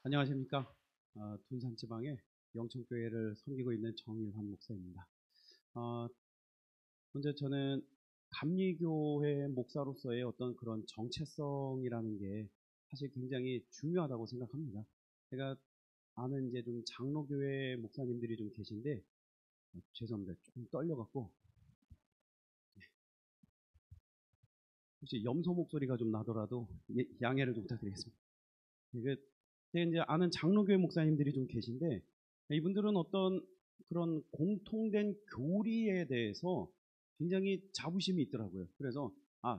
안녕하십니까. 둔산지방의 영천교회를 섬기고 있는 정일환 목사입니다. 어, 먼저 저는 감리교회 목사로서의 어떤 그런 정체성이라는 게 사실 굉장히 중요하다고 생각합니다. 제가 아는 이제 좀 장로교회 목사님들이 좀 계신데, 죄송합니다. 조금 떨려갖고, 혹시 염소 목소리가 좀 나더라도 양해를 좀 부탁드리겠습니다. 이게 제가 이제 아는 장로교회 목사님들이 좀 계신데, 이분들은 어떤 그런 공통된 교리에 대해서 굉장히 자부심이 있더라고요. 그래서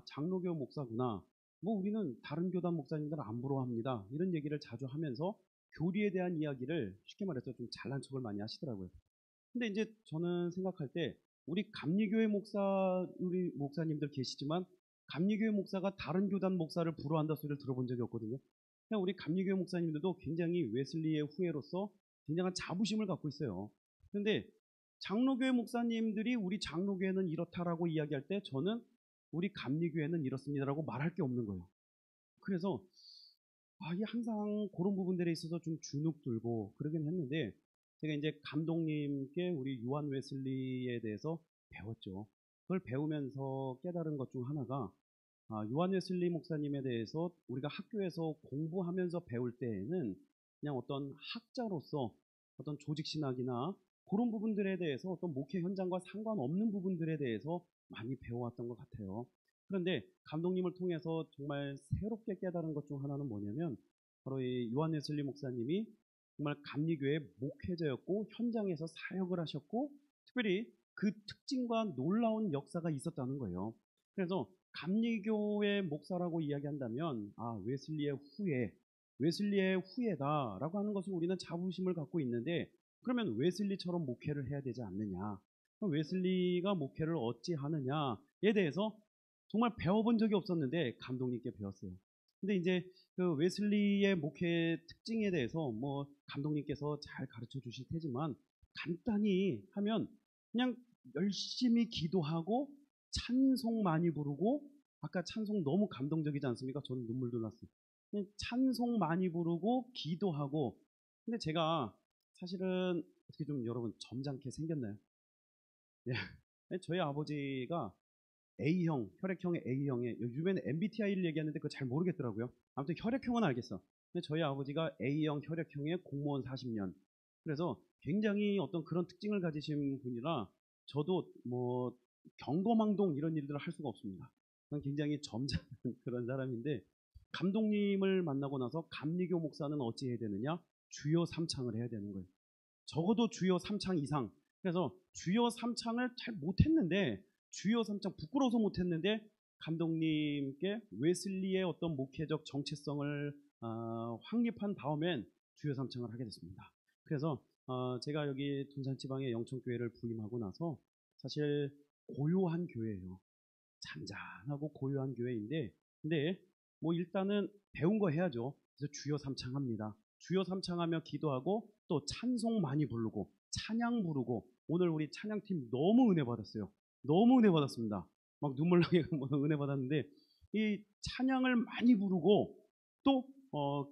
장로교 목사구나. 뭐 우리는 다른 교단 목사님들 안 부러워합니다. 이런 얘기를 자주 하면서 교리에 대한 이야기를 쉽게 말해서 좀 잘난 척을 많이 하시더라고요. 근데 이제 저는 생각할 때 우리 감리교회 우리 목사님들 계시지만 감리교회 목사가 다른 교단 목사를 부러워한다 소리를 들어본 적이 없거든요. 그냥 우리 감리교회 목사님들도 굉장히 웨슬리의 후예로서 굉장한 자부심을 갖고 있어요. 그런데 장로교회 목사님들이 우리 장로교회는 이렇다라고 이야기할 때 저는 우리 감리교회는 이렇습니다라고 말할 게 없는 거예요. 그래서 이게 항상 그런 부분들에 있어서 좀 주눅 들고 그러긴 했는데 제가 이제 감독님께 우리 요한 웨슬리에 대해서 배웠죠. 그걸 배우면서 깨달은 것 중 하나가 요한 웨슬리 목사님에 대해서 우리가 학교에서 공부하면서 배울 때에는 그냥 어떤 학자로서 어떤 조직신학이나 그런 부분들에 대해서 어떤 목회 현장과 상관없는 부분들에 대해서 많이 배워왔던 것 같아요. 그런데 감독님을 통해서 정말 새롭게 깨달은 것 중 하나는 뭐냐면 바로 이 요한 웨슬리 목사님이 정말 감리교회 목회자였고 현장에서 사역을 하셨고 특별히 그 특징과 놀라운 역사가 있었다는 거예요. 그래서 감리교회 목사라고 이야기한다면 웨슬리의 후예다라고 하는 것을 우리는 자부심을 갖고 있는데 그러면 웨슬리처럼 목회를 해야 되지 않느냐? 웨슬리가 목회를 어찌 하느냐에 대해서 정말 배워본 적이 없었는데 감독님께 배웠어요. 근데 이제 그 웨슬리의 목회 특징에 대해서 뭐 감독님께서 잘 가르쳐 주실 테지만 간단히 하면 그냥 열심히 기도하고 찬송 많이 부르고 아까 찬송 너무 감동적이지 않습니까? 저는 눈물도 났어요. 그냥 찬송 많이 부르고 기도하고 근데 제가 사실은 어떻게 좀 여러분 점잖게 생겼나요? 예. 저희 아버지가 A형, 혈액형의 A형에 요즘에는 MBTI를 얘기하는데 그거 잘 모르겠더라고요. 아무튼 혈액형은 알겠어. 근데 저희 아버지가 A형 혈액형의 공무원 40년. 그래서 굉장히 어떤 그런 특징을 가지신 분이라 저도 뭐 경거망동 이런 일들을 할 수가 없습니다. 저는 굉장히 점잖은 그런 사람인데 감독님을 만나고 나서 감리교 목사는 어찌 해야 되느냐? 주요 3창을 해야 되는 거예요. 적어도 주요 3창 이상. 그래서 주요 3창을 잘 못했는데 주요 3창 부끄러워서 못했는데 감독님께 웨슬리의 어떤 목회적 정체성을 확립한 다음엔 주요 3창을 하게 됐습니다. 그래서 제가 여기 둔산지방의 영천교회를 부임하고 나서 사실 고요한 교회예요. 잔잔하고 고요한 교회인데 근데 뭐 일단은 배운 거 해야죠. 그래서 주요 3창 합니다. 주요 3창 하며 기도하고 또 찬송 많이 부르고 찬양 부르고 오늘 우리 찬양팀 너무 은혜 받았어요. 너무 은혜 받았습니다. 막 눈물 나게 은혜 받았는데 이 찬양을 많이 부르고 또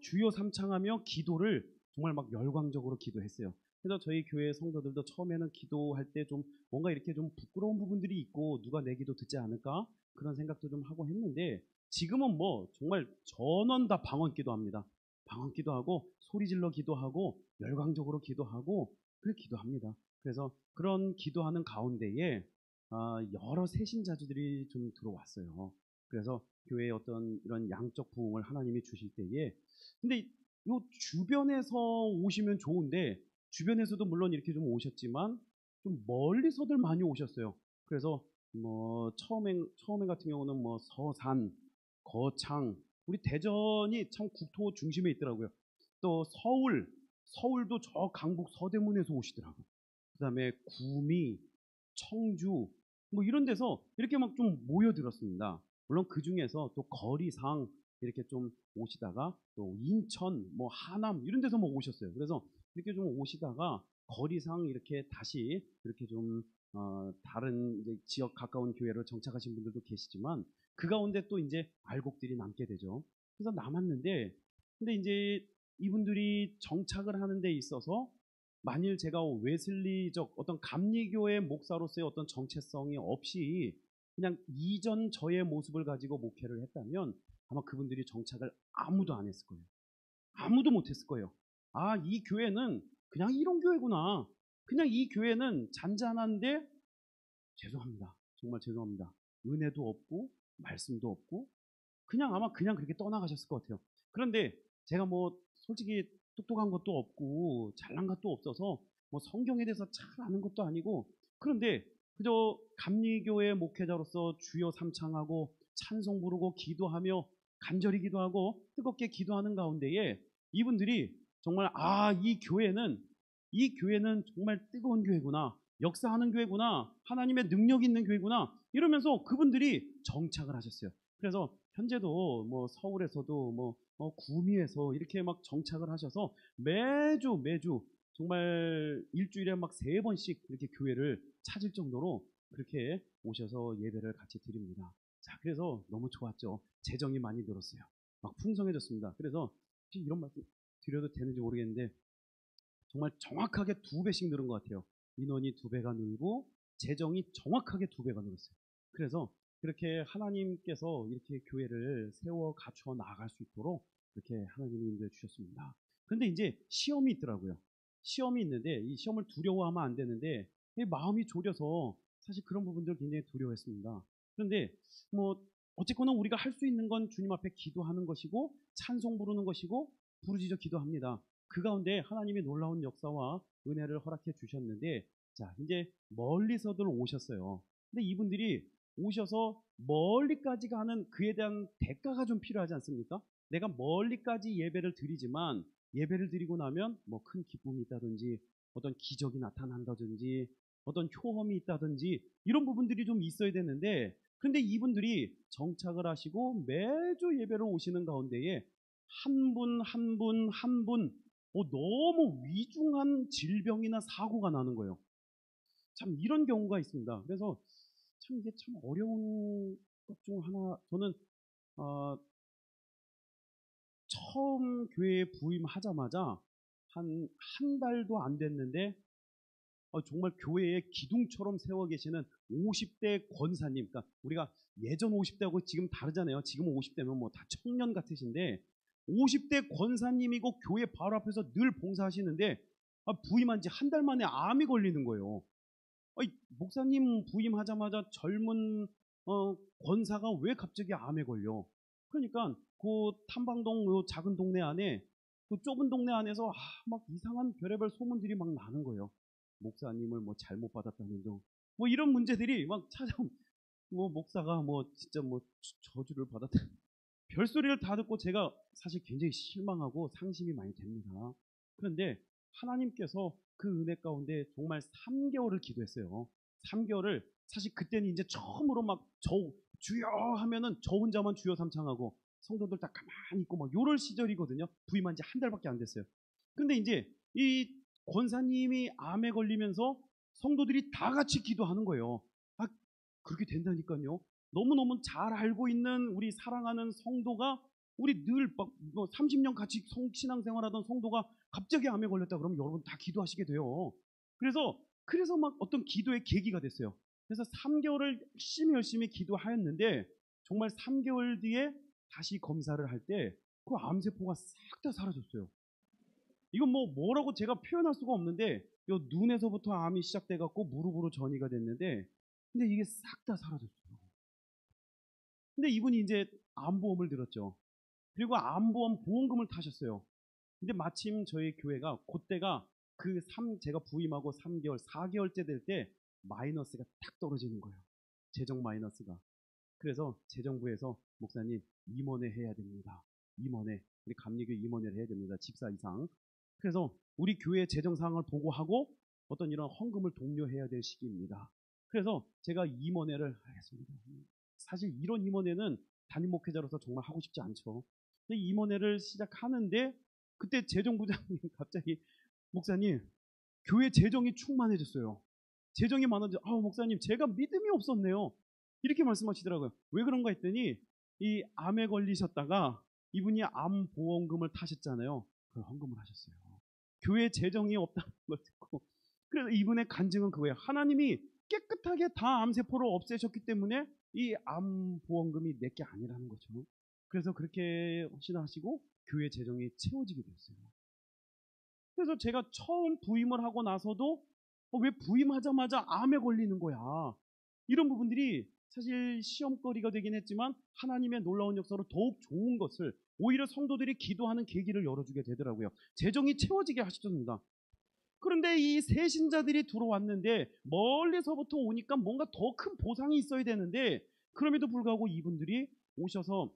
주요 3창 하며 기도를 정말 막 열광적으로 기도했어요. 그래서 저희 교회 성도들도 처음에는 기도할 때 좀 뭔가 이렇게 좀 부끄러운 부분들이 있고 누가 내 기도 듣지 않을까 그런 생각도 좀 하고 했는데 지금은 뭐 정말 전원 다 방언 기도합니다. 방언 기도하고 소리 질러 기도하고 열광적으로 기도하고 그래 기도합니다. 그래서 그런 기도하는 가운데에 여러 새신자들이 좀 들어왔어요. 그래서 교회에 어떤 이런 양적 부흥을 하나님이 주실 때에 근데 요 주변에서 오시면 좋은데 주변에서도 물론 이렇게 좀 오셨지만 좀 멀리서들 많이 오셨어요. 그래서 뭐 처음에 같은 경우는 뭐 서산, 거창, 우리 대전이 참 국토 중심에 있더라고요. 또 서울도 저 강북 서대문에서 오시더라고요. 그다음에 구미, 청주 뭐 이런 데서 이렇게 막 좀 모여들었습니다. 물론 그 중에서 또 거리상 이렇게 좀 오시다가 또 인천, 뭐 하남 이런 데서 뭐 오셨어요. 그래서 이렇게 좀 오시다가 거리상 이렇게 다시 이렇게 좀 다른 이제 지역 가까운 교회로 정착하신 분들도 계시지만 그 가운데 또 이제 알곡들이 남게 되죠. 그래서 남았는데 근데 이제 이분들이 정착을 하는 데 있어서 만일 제가 웨슬리적 어떤 감리교의 목사로서의 어떤 정체성이 없이 그냥 이전 저의 모습을 가지고 목회를 했다면 아마 그분들이 정착을 아무도 안 했을 거예요. 아무도 못했을 거예요. 아, 이 교회는 그냥 이런 교회구나. 그냥 이 교회는 잔잔한데 죄송합니다. 정말 죄송합니다. 은혜도 없고 말씀도 없고 그냥 아마 그냥 그렇게 떠나가셨을 것 같아요. 그런데 제가 뭐 솔직히 똑똑한 것도 없고 잘난 것도 없어서 뭐 성경에 대해서 잘 아는 것도 아니고 그런데 그저 감리교회 목회자로서 주여 삼창하고 찬송 부르고 기도하며 간절히 기도하고 뜨겁게 기도하는 가운데에 이분들이 정말 아, 이 교회는 정말 뜨거운 교회구나. 역사하는 교회구나. 하나님의 능력 있는 교회구나. 이러면서 그분들이 정착을 하셨어요. 그래서 현재도 뭐 서울에서도 뭐 구미에서 이렇게 막 정착을 하셔서 매주 정말 일주일에 막 3번씩 이렇게 교회를 찾을 정도로 그렇게 오셔서 예배를 같이 드립니다. 자, 그래서 너무 좋았죠. 재정이 많이 늘었어요. 막 풍성해졌습니다. 그래서 혹시 이런 말씀 드려도 되는지 모르겠는데 정말 정확하게 2배씩 늘은 것 같아요. 인원이 2배가 늘고 재정이 정확하게 2배가 늘었어요. 그래서 그렇게 하나님께서 이렇게 교회를 세워 갖추어 나아갈 수 있도록 그렇게 하나님이 인도해 주셨습니다. 그런데 이제 시험이 있더라고요. 시험이 있는데 이 시험을 두려워하면 안 되는데 마음이 졸여서 사실 그런 부분들 굉장히 두려워했습니다. 그런데 뭐 어쨌거나 우리가 할 수 있는 건 주님 앞에 기도하는 것이고 찬송 부르는 것이고 부르짖어 기도합니다. 그 가운데 하나님이 놀라운 역사와 은혜를 허락해 주셨는데 자 이제 멀리서들 오셨어요. 근데 이분들이 오셔서 멀리까지 가는 그에 대한 대가가 좀 필요하지 않습니까? 내가 멀리까지 예배를 드리지만 예배를 드리고 나면 뭐 큰 기쁨이 있다든지 어떤 기적이 나타난다든지 어떤 효험이 있다든지 이런 부분들이 좀 있어야 되는데 근데 이분들이 정착을 하시고 매주 예배를 오시는 가운데에 한 분 한 분 한 분 너무 위중한 질병이나 사고가 나는 거예요. 참 이런 경우가 있습니다. 그래서 참 이게 참 어려운 것 중 하나 저는 어, 처음 교회에 부임하자마자 한 달도 안 됐는데 정말 교회에 기둥처럼 세워 계시는 50대 권사님, 그러니까 우리가 예전 50대하고 지금 다르잖아요. 지금 50대면 뭐 다 청년 같으신데 50대 권사님이고 교회 바로 앞에서 늘 봉사하시는데 부임한 지 한 달 만에 암이 걸리는 거예요. 목사님 부임하자마자 젊은 권사가 왜 갑자기 암에 걸려? 그러니까 그 탐방동 요 작은 동네 안에 그 좁은 동네 안에서 막 이상한 별의별 소문들이 막 나는 거예요. 목사님을 뭐 잘못 받았다는 둥, 뭐 이런 문제들이 막 찾아오. 뭐 목사가 뭐 진짜 뭐 저주를 받았다. 별소리를 다 듣고 제가 사실 굉장히 실망하고 상심이 많이 됩니다. 그런데 하나님께서 그 은혜 가운데 정말 3개월을 기도했어요. 3개월을 사실 그때는 이제 처음으로 막 주여 하면은 저 혼자만 주여 삼창하고 성도들 다 가만히 있고 막 요럴 시절이거든요. 부임한 지 한 달밖에 안 됐어요. 근데 이제 이 권사님이 암에 걸리면서 성도들이 다 같이 기도하는 거예요. 그렇게 된다니까요. 너무너무 잘 알고 있는 우리 사랑하는 성도가 우리 늘 막 30년 같이 신앙생활하던 성도가 갑자기 암에 걸렸다 그러면 여러분 다 기도하시게 돼요. 그래서 막 어떤 기도의 계기가 됐어요. 그래서 3개월을 열심히 기도하였는데 정말 3개월 뒤에 다시 검사를 할 때 그 암세포가 싹 다 사라졌어요. 이건 뭐라고 제가 표현할 수가 없는데 요 눈에서부터 암이 시작돼 갖고 무릎으로 전이가 됐는데 근데 이게 싹 다 사라졌어요. 근데 이분이 이제 암보험을 들었죠. 그리고 암보험 보험금을 타셨어요. 근데 마침 저희 교회가 그때가 제가 부임하고 3개월, 4개월째 될 때 마이너스가 탁 떨어지는 거예요. 재정 마이너스가. 그래서 재정부에서 목사님 임원회 해야 됩니다. 임원회. 우리 감리교 임원회를 해야 됩니다. 집사 이상. 그래서 우리 교회 재정 상황을 보고하고 어떤 이런 헌금을 독려해야 될 시기입니다. 그래서 제가 임원회를 하겠습니다. 사실 이런 임원회는 담임 목회자로서 정말 하고 싶지 않죠. 근데 임원회를 시작하는데 그때 재정부장님 갑자기 목사님 교회 재정이 충만해졌어요. 재정이 많아져. 목사님 제가 믿음이 없었네요. 이렇게 말씀하시더라고요. 왜 그런가 했더니 이 암에 걸리셨다가 이분이 암 보험금을 타셨잖아요. 그걸 헌금을 하셨어요. 교회 재정이 없다는 걸 듣고. 그래서 이분의 간증은 그거예요. 하나님이 깨끗하게 다 암세포를 없애셨기 때문에 이 암보험금이 내게 아니라는 거죠. 그래서 그렇게 신하시고 교회 재정이 채워지게 됐어요. 그래서 제가 처음 부임을 하고 나서도 왜 부임하자마자 암에 걸리는 거야. 이런 부분들이 사실 시험거리가 되긴 했지만 하나님의 놀라운 역사로 더욱 좋은 것을 오히려 성도들이 기도하는 계기를 열어주게 되더라고요. 재정이 채워지게 하셨습니다. 그런데 이 새신자들이 들어왔는데 멀리서부터 오니까 뭔가 더 큰 보상이 있어야 되는데 그럼에도 불구하고 이분들이 오셔서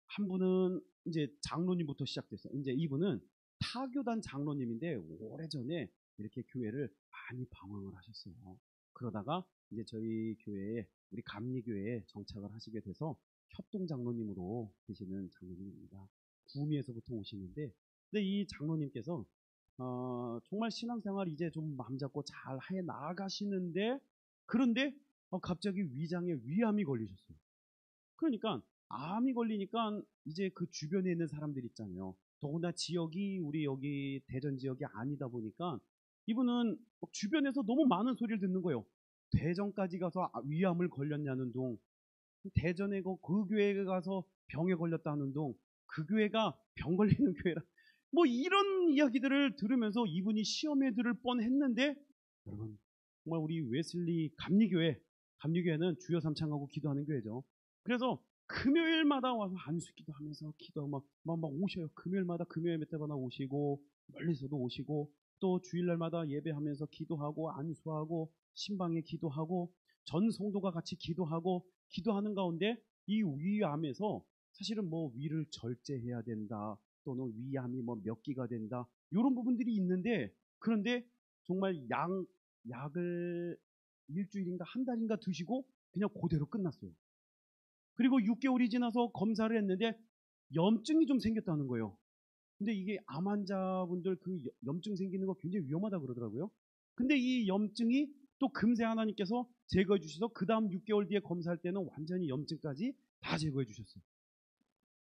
한 분은 이제 장로님부터 시작됐어요. 이제 이분은 타교단 장로님인데 오래전에 이렇게 교회를 많이 방황을 하셨어요. 그러다가 이제 저희 교회에 우리 감리교회에 정착을 하시게 돼서 협동 장로님으로 계시는 장로님입니다. 구미에서부터 오시는데 근데 이 장로님께서 정말 신앙생활 이제 좀 마음 잡고 잘 해 나가시는데 그런데 갑자기 위장에 위암이 걸리셨어요. 그러니까 암이 걸리니까 이제 그 주변에 있는 사람들 있잖아요. 더구나 지역이 우리 여기 대전 지역이 아니다 보니까 이분은 주변에서 너무 많은 소리를 듣는 거예요. 대전까지 가서 위암을 걸렸냐는 둥, 대전에 그 교회에 가서 병에 걸렸다는 둥, 그 교회가 병 걸리는 교회라. 뭐 이런 이야기들을 들으면서 이분이 시험에 들을 뻔했는데 여러분 정말 우리 웨슬리 감리교회는 주여 삼창하고 기도하는 교회죠. 그래서 금요일마다 와서 안수기도 하면서 기도하고 막 오셔요. 금요일마다 금요일 몇 때마다 오시고 멀리서도 오시고 또 주일날마다 예배하면서 기도하고 안수하고 신방에 기도하고 전 성도가 같이 기도하는 가운데 이 위암에서 사실은 뭐 위를 절제해야 된다 또는 위암이 뭐 몇 기가 된다 이런 부분들이 있는데 그런데 정말 약을 일주일인가 한 달인가 드시고 그냥 그대로 끝났어요. 그리고 6개월이 지나서 검사를 했는데 염증이 좀 생겼다는 거예요. 근데 이게 암 환자분들 그 염증 생기는 거 굉장히 위험하다 그러더라고요. 근데 이 염증이 또 금세 하나님께서 제거해 주셔서 그 다음 6개월 뒤에 검사할 때는 완전히 염증까지 다 제거해 주셨어요.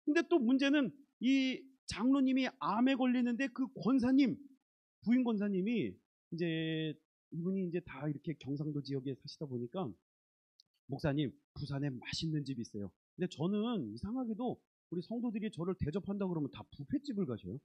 근데 또 문제는 이 장로님이 암에 걸리는데 그 권사님, 부인 권사님이 이제 이분이 이제 다 이렇게 경상도 지역에 사시다 보니까 목사님, 부산에 맛있는 집이 있어요. 근데 저는 이상하게도 우리 성도들이 저를 대접한다 그러면 다 뷔페집을 가셔요.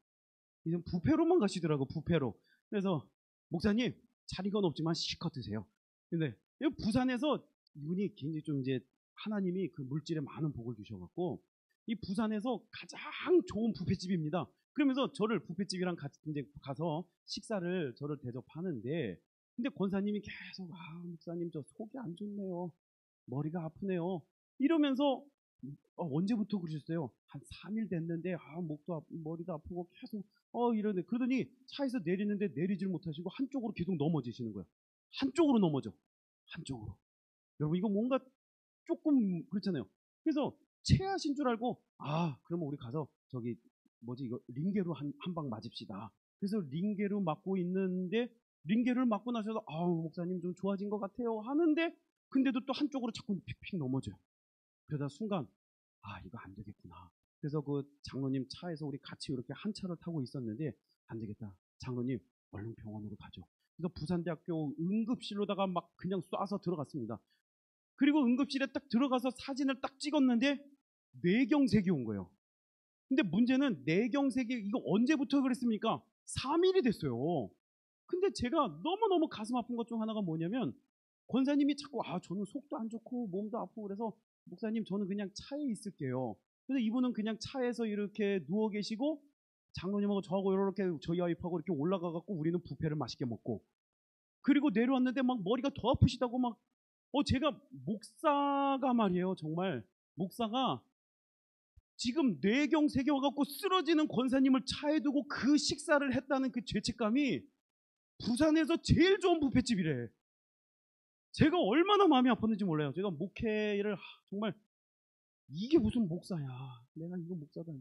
이제 뷔페로만 가시더라고, 뷔페로. 그래서 목사님, 자리건 없지만 실컷 드세요. 근데 부산에서 이분이 굉장히 좀 이제 하나님이 그 물질에 많은 복을 주셔갖고 이 부산에서 가장 좋은 뷔페집입니다. 그러면서 저를 뷔페집이랑 같이 이제 가서 식사를 저를 대접하는데 근데 권사님이 계속 목사님 저 속이 안 좋네요. 머리가 아프네요. 이러면서 언제부터 그러셨어요? 한 3일 됐는데 목도 머리도 아프고 계속 이러네. 그러더니 차에서 내리는데 내리질 못하시고 한쪽으로 계속 넘어지시는 거예요. 한쪽으로 넘어져. 한쪽으로. 여러분 이거 뭔가 조금 그렇잖아요. 그래서 체하신 줄 알고 그러면 우리 가서 저기 뭐지 이거 링게로 한 방 맞읍시다. 그래서 링게로 맞고 있는데 링게를 맞고 나셔서 목사님 좀 좋아진 것 같아요 하는데 근데도 또 한쪽으로 자꾸 픽픽 넘어져요. 그러다 순간 이거 안 되겠구나. 그래서 그 장로님 차에서 우리 같이 이렇게 한 차를 타고 있었는데 안 되겠다. 장로님 얼른 병원으로 가죠. 그래서 부산대학교 응급실로다가 막 그냥 쏴서 들어갔습니다. 그리고 응급실에 딱 들어가서 사진을 딱 찍었는데 뇌경색이 온 거예요. 근데 문제는 뇌경색이 이거 언제부터 그랬습니까? 3일이 됐어요. 근데 제가 너무너무 가슴 아픈 것 중 하나가 뭐냐면 권사님이 자꾸 저는 속도 안 좋고 몸도 아프고 그래서 목사님 저는 그냥 차에 있을게요. 그래서 이분은 그냥 차에서 이렇게 누워 계시고 장로님하고 저하고 이렇게 저희 와이프하고 이렇게 올라가 갖고 우리는 뷔페를 맛있게 먹고 그리고 내려왔는데 막 머리가 더 아프시다고 막 제가 목사가 말이에요. 정말 목사가 지금 뇌경색이 와갖고 쓰러지는 권사님을 차에 두고 그 식사를 했다는 그 죄책감이 부산에서 제일 좋은 뷔페집이래. 제가 얼마나 마음이 아팠는지 몰라요. 제가 목회를 정말 이게 무슨 목사야. 내가 이거 목사다.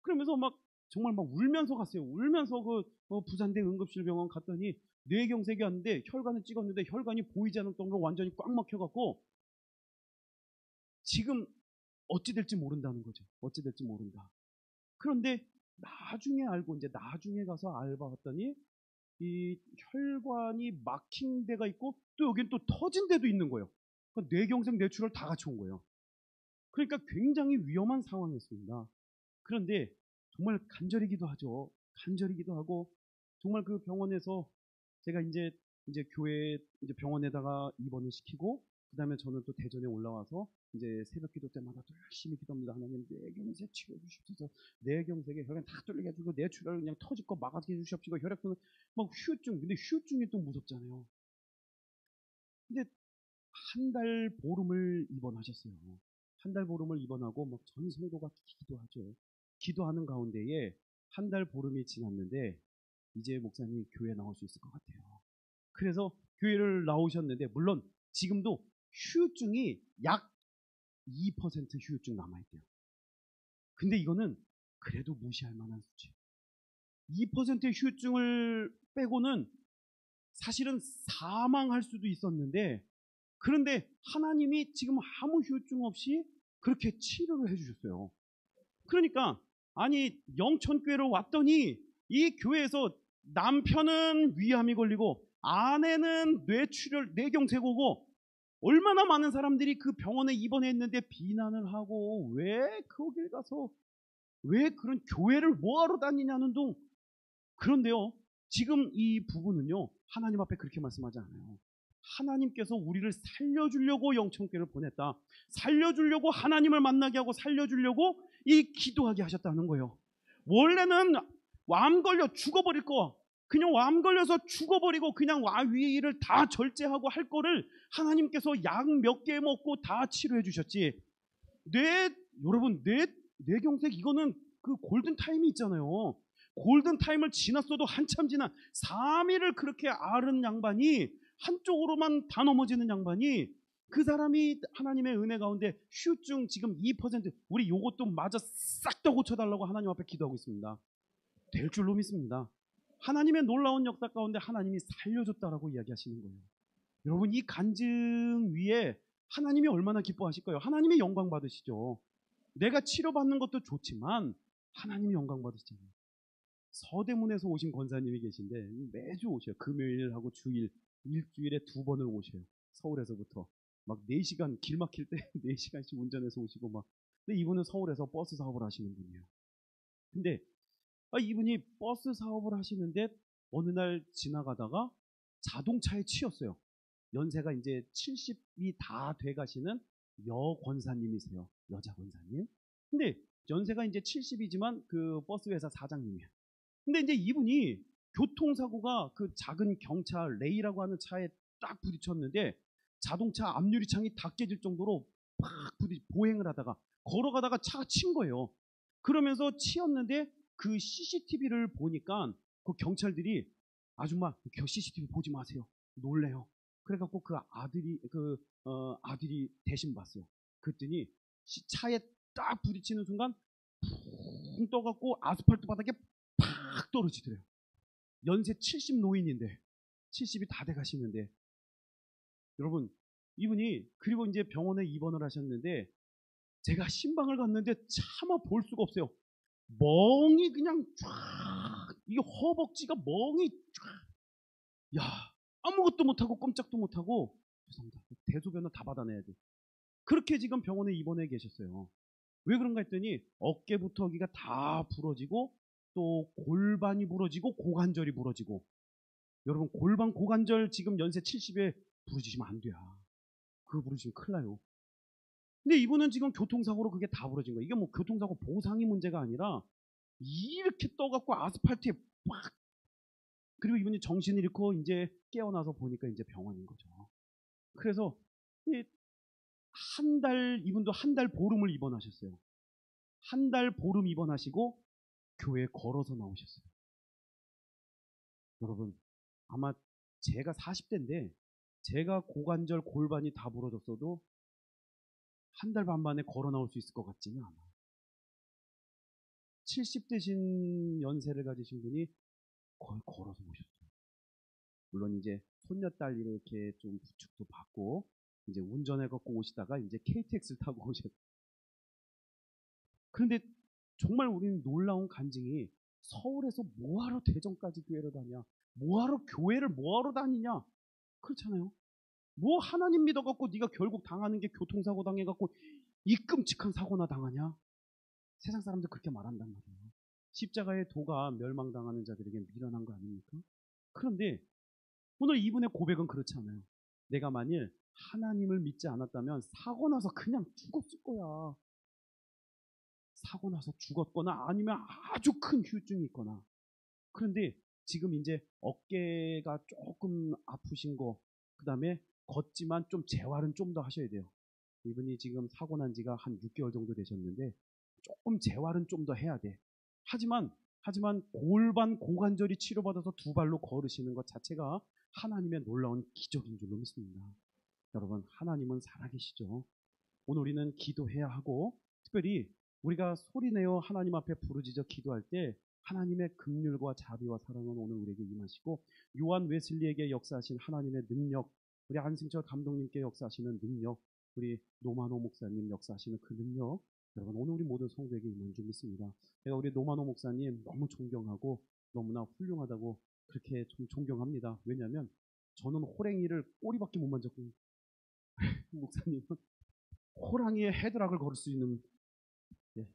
그러면서 막 정말 막 울면서 갔어요. 울면서 그 부산대 응급실병원 갔더니 뇌경색이 왔는데 혈관을 찍었는데 혈관이 보이지 않을 정도로 완전히 꽉 막혀갖고 지금 어찌 될지 모른다는 거죠. 어찌 될지 모른다. 그런데 나중에 알고 이제 나중에 가서 알아봤더니 이 혈관이 막힌 데가 있고 또 여긴 또 터진 데도 있는 거예요. 그러니까 뇌경색, 뇌출혈 다 같이 온 거예요. 그러니까 굉장히 위험한 상황이었습니다. 그런데 정말 간절히기도 하죠. 간절히기도 하고 정말 그 병원에서 제가 이제 교회 이제 병원에다가 입원을 시키고 그다음에 저는 또 대전에 올라와서 이제 새벽 기도 때마다 또 열심히 기도합니다. 하나님 뇌경색 치료해 주십시오. 뇌경색에 혈관 다 뚫리게 해주고 뇌출혈 그냥 터질 거 막아게 해주십시오. 혈액순환 막 휴증 근데 휴증이 또 무섭잖아요. 근데 한 달 보름을 입원하셨어요. 한 달 보름을 입원하고 막 전 성도가 기도하죠. 기도하는 가운데에 한 달 보름이 지났는데 이제 목사님 교회 나올 수 있을 것 같아요. 그래서 교회를 나오셨는데 물론 지금도 후유증이 약 2% 후유증 남아있대요. 근데 이거는 그래도 무시할 만한 수치. 2%의 후유증을 빼고는 사실은 사망할 수도 있었는데 그런데 하나님이 지금 아무 후유증 없이 그렇게 치료를 해주셨어요. 그러니까 아니 영천교회를 왔더니 이 교회에서 남편은 위암이 걸리고 아내는 뇌출혈, 뇌경색 오고 얼마나 많은 사람들이 그 병원에 입원했는데 비난을 하고 왜 거길 가서 왜 그런 교회를 뭐하러 다니냐는 둥. 그런데요 지금 이 부분은요 하나님 앞에 그렇게 말씀하지 않아요. 하나님께서 우리를 살려주려고 영천교회를 보냈다. 살려주려고 하나님을 만나게 하고 살려주려고 이 기도하게 하셨다는 거예요. 원래는 암 걸려 죽어버릴 거 그냥 암 걸려서 죽어버리고 그냥 위의 일을 다 절제하고 할 거를 하나님께서 약 몇 개 먹고 다 치료해 주셨지. 여러분 뇌경색 이거는 그 골든 타임이 있잖아요. 골든 타임을 지났어도 한참 지난 3일을 그렇게 앓은 양반이 한쪽으로만 다 넘어지는 양반이 그 사람이 하나님의 은혜 가운데 후유증 지금 2% 우리 요것도 마저 싹 다 고쳐달라고 하나님 앞에 기도하고 있습니다. 될 줄로 믿습니다. 하나님의 놀라운 역사 가운데 하나님이 살려줬다라고 이야기하시는 거예요. 여러분 이 간증 위에 하나님이 얼마나 기뻐하실까요? 하나님이 영광 받으시죠. 내가 치료받는 것도 좋지만 하나님이 영광 받으시잖아요. 서대문에서 오신 권사님이 계신데 매주 오셔요. 금요일하고 주일 일주일에 2번을 오셔요. 서울에서부터 막 4시간 길 막힐 때 4시간씩 운전해서 오시고 막. 근데 이분은 서울에서 버스 사업을 하시는 분이에요. 근데 이분이 버스 사업을 하시는데 어느 날 지나가다가 자동차에 치였어요. 연세가 이제 70이 다 돼 가시는 여권사님이세요. 여자 권사님. 근데 연세가 이제 70이지만 그 버스 회사 사장님이에요. 근데 이제 이분이 교통사고가 그 작은 경차 레이라고 하는 차에 딱 부딪혔는데 자동차 앞유리창이 다 깨질 정도로 팍 보행을 하다가 걸어가다가 차가 친 거예요. 그러면서 치였는데 그 CCTV를 보니까 그 경찰들이 아줌마 CCTV 보지 마세요. 놀래요. 그래갖고 그 아들이 대신 봤어요. 그랬더니 차에 딱 부딪히는 순간 붕 떠갖고 아스팔트 바닥에 팍 떨어지더래요. 연세 70 노인인데 70이 다 돼가시는데 여러분 이분이 그리고 이제 병원에 입원을 하셨는데 제가 신방을 갔는데 차마 볼 수가 없어요. 멍이 그냥 쫙 이게 허벅지가 멍이 쫙 야 아무것도 못하고 꼼짝도 못하고 죄송합니다. 대소변을 다 받아내야 돼. 그렇게 지금 병원에 입원해 계셨어요. 왜 그런가 했더니 어깨부터 여기가 다 부러지고 또 골반이 부러지고 고관절이 부러지고 여러분 골반 고관절 지금 연세 70에 부러지시면 안 돼요. 그거 부러지면 큰일 나요. 근데 이분은 지금 교통사고로 그게 다 부러진 거예요. 이게 뭐 교통사고 보상이 문제가 아니라 이렇게 떠갖고 아스팔트에 빡 그리고 이분이 정신을 잃고 이제 깨어나서 보니까 이제 병원인 거죠. 그래서 이분도 한 달 보름을 입원하셨어요. 한 달 보름 입원하시고 교회에 걸어서 나오셨어요. 여러분 아마 제가 40대인데 제가 고관절 골반이 다 부러졌어도 한 달 반 만에 걸어 나올 수 있을 것 같지는 않아요. 70대신 연세를 가지신 분이 거의 걸어서 오셨어요. 물론 이제 손녀딸 이렇게 좀 부축도 받고 이제 운전해 갖고 오시다가 이제 KTX를 타고 오셨어요. 그런데 정말 우리는 놀라운 간증이 서울에서 뭐하러 대전까지 교회를 다냐? 뭐하러 교회를 뭐하러 다니냐? 그렇잖아요. 뭐 하나님 믿어갖고 네가 결국 당하는 게 교통사고 당해갖고 이 끔찍한 사고나 당하냐? 세상 사람들 그렇게 말한단 말이에요. 십자가의 도가 멸망당하는 자들에게 미련한 거 아닙니까? 그런데 오늘 이분의 고백은 그렇지 않아요. 내가 만일 하나님을 믿지 않았다면 사고 나서 그냥 죽었을 거야. 사고 나서 죽었거나 아니면 아주 큰 후유증이 있거나. 그런데 지금 이제 어깨가 조금 아프신 거, 그 다음에 걷지만 좀 재활은 좀 더 하셔야 돼요. 이분이 지금 사고 난 지가 한 6개월 정도 되셨는데 조금 재활은 좀 더 해야 돼. 하지만 골반 고관절이 치료받아서 두 발로 걸으시는 것 자체가 하나님의 놀라운 기적인 줄로 믿습니다. 여러분, 하나님은 살아계시죠. 오늘 우리는 기도해야 하고, 특별히 우리가 소리내어 하나님 앞에 부르짖어 기도할 때 하나님의 긍휼과 자비와 사랑은 오늘 우리에게 임하시고, 요한 웨슬리에게 역사하신 하나님의 능력, 우리 안승철 감독님께 역사하시는 능력, 우리 노만호 목사님 역사하시는 그 능력, 여러분 오늘 우리 모든 성도에게 임한 줄 믿습니다. 제가 우리 노만호 목사님 너무 존경하고 너무나 훌륭하다고 그렇게 좀 존경합니다. 왜냐하면 저는 호랭이를 꼬리밖에 못 만졌고 목사님은 호랑이의 헤드락을 걸을 수 있는, 예,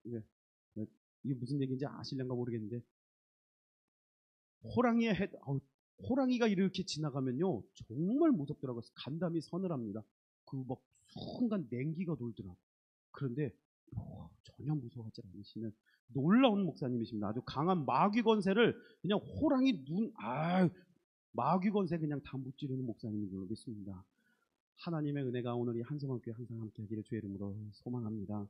예, 예, 이게 무슨 얘기인지 아실런가 모르겠는데 호랑이의 헤드, 호랑이가 이렇게 지나가면요 정말 무섭더라고요. 간담이 서늘합니다. 그 막 순간 냉기가 돌더라고요. 그런데 전혀 무서워하지 않으시는 놀라운 목사님이십니다. 아주 강한 마귀 권세를 그냥 호랑이 마귀 권세 그냥 다 무찌르는 목사님인 줄로 믿습니다. 하나님의 은혜가 오늘 이 한성원교회 항상 함께하기를 주의 이름으로 소망합니다.